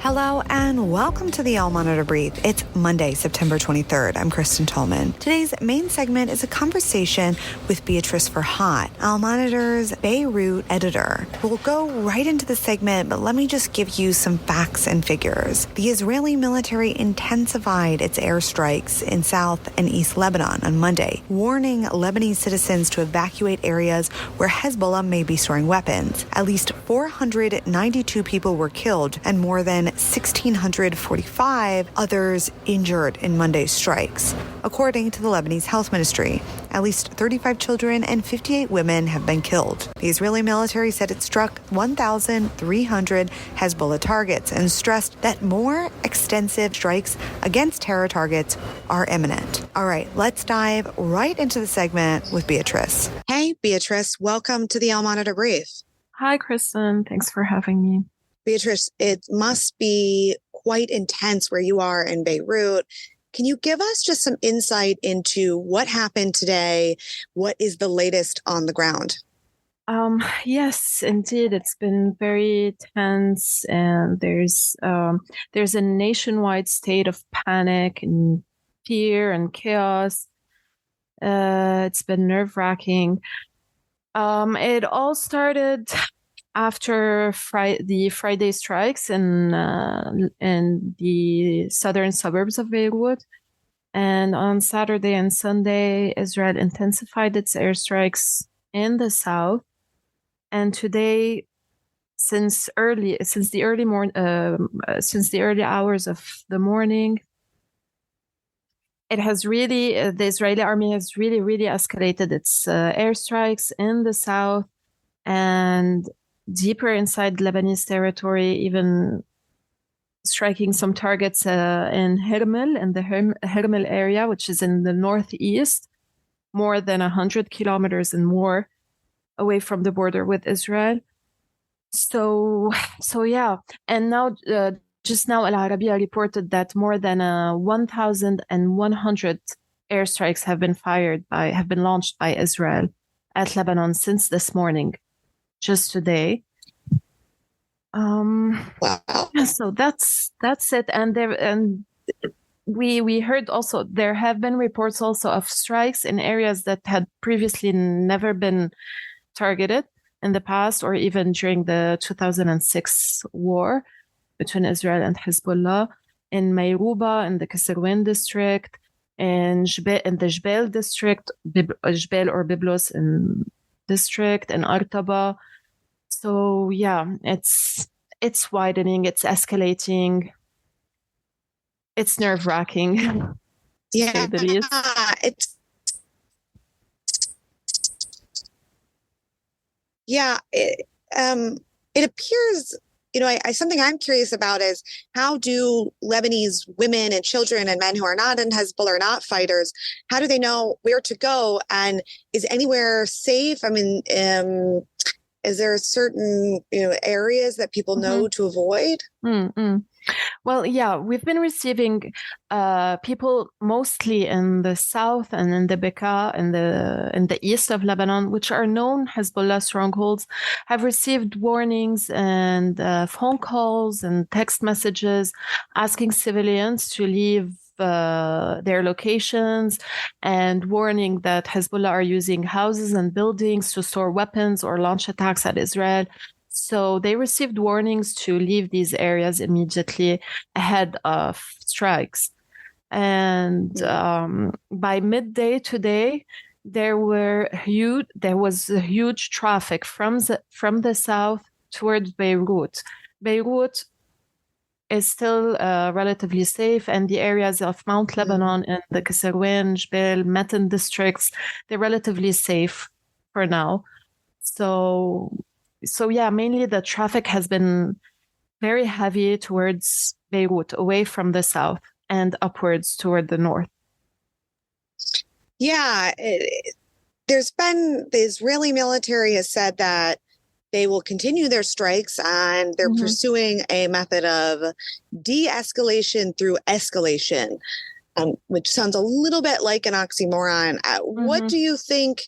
Hello and welcome to the All Monitor Brief. It's Monday, September 23rd. I'm Kristen Tolman. Today's main segment is a conversation with Beatrice Farhat, All Monitor's Beirut editor. We'll go right into the segment, but let me just give you some facts and figures. The Israeli military intensified its airstrikes in South and East Lebanon on Monday, warning Lebanese citizens to evacuate areas where Hezbollah may be storing weapons. At least 492 people were killed and more than 1,645 others injured in Monday's strikes. According to the Lebanese Health Ministry, at least 35 children and 58 women have been killed. The Israeli military said it struck 1,300 Hezbollah targets and stressed that more extensive strikes against terror targets are imminent. All right, let's dive right into the segment with Beatrice. Hey, Beatrice, welcome to the All Monitor Brief. Hi, Kristen. Thanks for having me. Beatrice, it must be quite intense where you are in Beirut. Can you give us just some insight into what happened today? What is the latest on the ground? Yes, indeed. It's been very tense, and there's a nationwide state of panic and fear and chaos. It's been nerve-wracking. It all started after the Friday strikes in the southern suburbs of Beirut. And on Saturday and Sunday, Israel intensified its airstrikes in the south. And today, since the early hours of the morning, it has really the Israeli army has really escalated its airstrikes in the south and deeper inside Lebanese territory, even striking some targets in Hermel, in the Hermel area, which is in the northeast, more than 100 kilometers and more away from the border with Israel. So yeah. And now, just now, Al Arabiya reported that more than 1,100 airstrikes have been launched by Israel at Lebanon since this morning. Just today. Wow. So that's it. And we heard also there have been reports also of strikes in areas that had previously never been targeted in the past, or even during the 2006 war between Israel and Hezbollah, in Mayruba, in the Kasserwin district, in the Jbel district, Jbel or Byblos in district, and Artaba. So yeah, it's widening, it's escalating, it's nerve-wracking. Yeah, to say the least. It appears, something I'm curious about is how do Lebanese women and children and men who are not in Hezbollah or not fighters, how do they know where to go? And is anywhere safe? I mean, is there certain, areas that people know to avoid? Mm-hmm. Well, yeah, we've been receiving people mostly in the south and in the Bekaa, in the east of Lebanon, which are known Hezbollah strongholds, have received warnings and phone calls and text messages asking civilians to leave their locations, and warning that Hezbollah are using houses and buildings to store weapons or launch attacks at Israel. So they received warnings to leave these areas immediately ahead of strikes. And by midday today, there was a huge traffic from the south towards Beirut. Beirut is still relatively safe, and the areas of Mount Lebanon and the Kasserwin, Jbel, Matan districts, they're relatively safe for now. So yeah, mainly the traffic has been very heavy towards Beirut, away from the south, and upwards toward the north. Yeah, the Israeli military has said that they will continue their strikes, and they're pursuing a method of de-escalation through escalation, which sounds a little bit like an oxymoron. What do you think?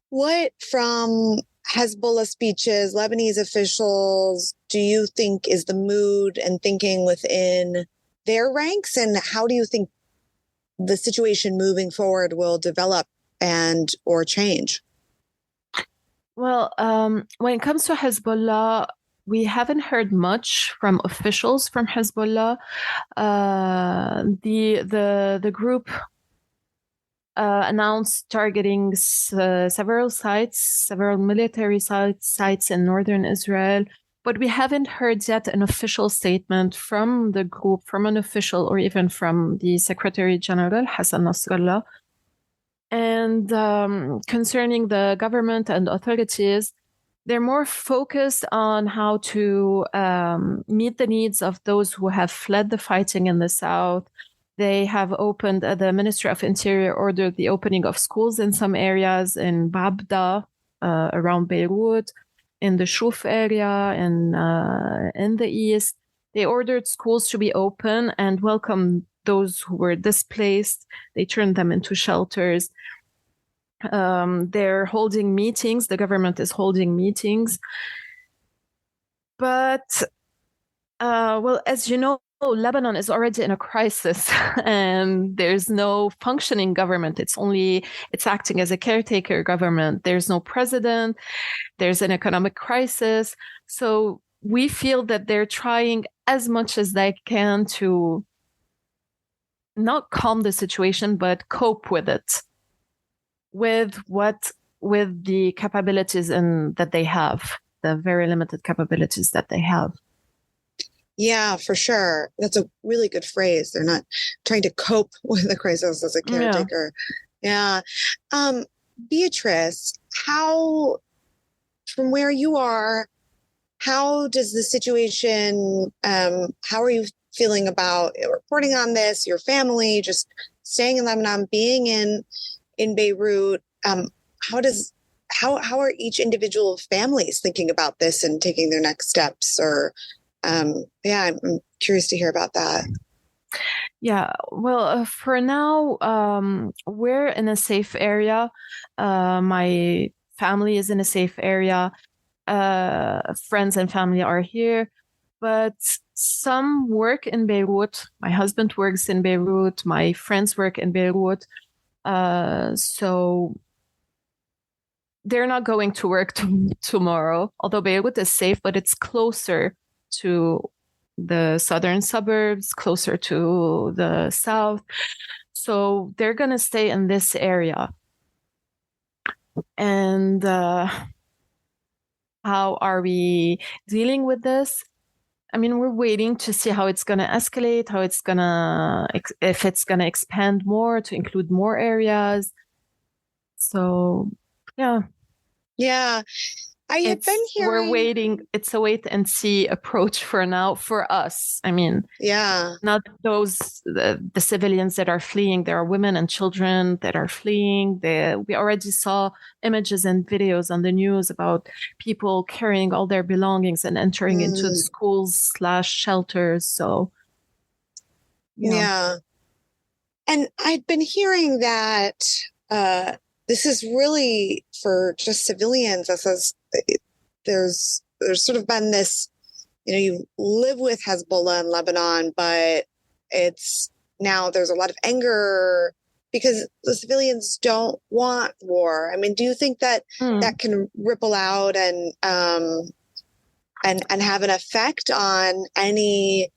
What from Hezbollah speeches, Lebanese officials, do you think is the mood and thinking within their ranks? And how do you think the situation moving forward will develop and or change? Well, when it comes to Hezbollah, we haven't heard much from officials from Hezbollah. The group announced targeting several military sites in northern Israel, but we haven't heard yet an official statement from the group, from an official, or even from the Secretary General, Hassan Nasrallah. And concerning the government and authorities, they're more focused on how to meet the needs of those who have fled the fighting in the south. They have opened, the Ministry of Interior ordered the opening of schools in some areas in Babda, around Beirut, in the Shuf area, and in the east. They ordered schools to be open and welcome those who were displaced. They turned them into shelters. They're holding meetings. The government is holding meetings. But, well, as you know, Lebanon is already in a crisis and there's no functioning government. It's acting as a caretaker government. There's no president. There's an economic crisis. So we feel that they're trying as much as they can to not calm the situation, but cope with it with the capabilities that they have, the very limited capabilities that they have. Yeah, for sure. That's a really good phrase. They're not trying to cope with the crisis as a caretaker. Yeah. Beatrice, from where you are, how does the situation, how are you feeling about reporting on this, your family, just staying in Lebanon, being in Beirut? How are each individual families thinking about this and taking their next steps? Or I'm curious to hear about that. Yeah, well, for now, we're in a safe area. My family is in a safe area. Friends and family are here, but some work in Beirut. My husband works in Beirut. My friends work in Beirut. So they're not going to work tomorrow, although Beirut is safe, but it's closer to the southern suburbs, closer to the south. So they're going to stay in this area. And how are we dealing with this? I mean, we're waiting to see how it's going to escalate, if it's going to expand more to include more areas. So, yeah. Yeah. I have been hearing... We're waiting. It's a wait and see approach for now for us. I mean, not the civilians that are fleeing. There are women and children that are fleeing. We already saw images and videos on the news about people carrying all their belongings and entering into the schools/shelters. So, yeah. And I've been hearing that this is really for just civilians. There's sort of been this, you live with Hezbollah in Lebanon, but it's now there's a lot of anger because the civilians don't want war. I mean, do you think that that can ripple out and have an effect on any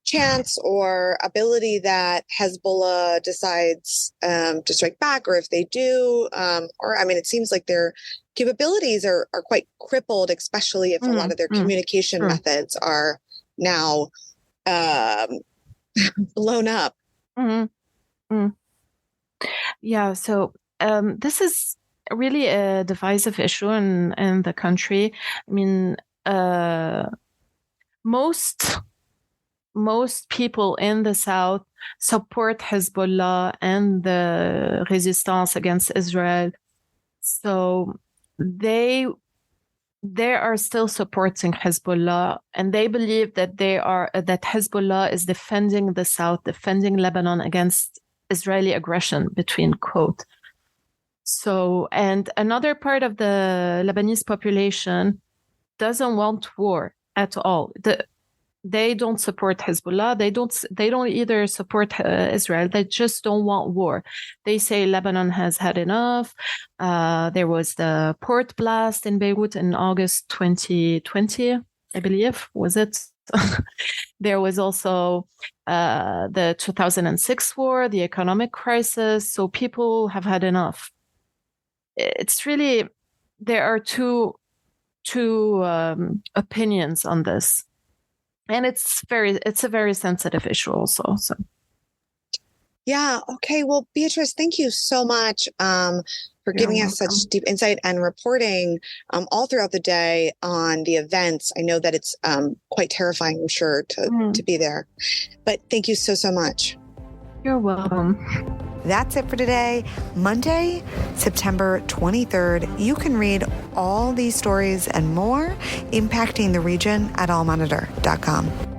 chance or ability that Hezbollah decides to strike back, or if they do, it seems like their capabilities are quite crippled, especially if a lot of their communication methods are now blown up. Yeah, so this is really a divisive issue in the country. I mean, most people in the south support Hezbollah and the resistance against Israel. So they are still supporting Hezbollah, and they believe that that Hezbollah is defending the south, defending Lebanon against Israeli aggression, between quote. So, and another part of the Lebanese population doesn't want war at all. They don't support Hezbollah. They don't either support Israel. They just don't want war. They say Lebanon has had enough. There was the port blast in Beirut in August 2020, I believe, was it? There was also the 2006 war, the economic crisis. So people have had enough. It's really, there are two opinions on this. And it's a very sensitive issue also. So. Yeah. Okay. Well, Beatrice, thank you so much for giving us such deep insight and reporting all throughout the day on the events. I know that it's quite terrifying, I'm sure, to be there. But thank you so much. You're welcome. That's it for today. Monday, September 23rd. You can read all these stories and more impacting the region at allmonitor.com.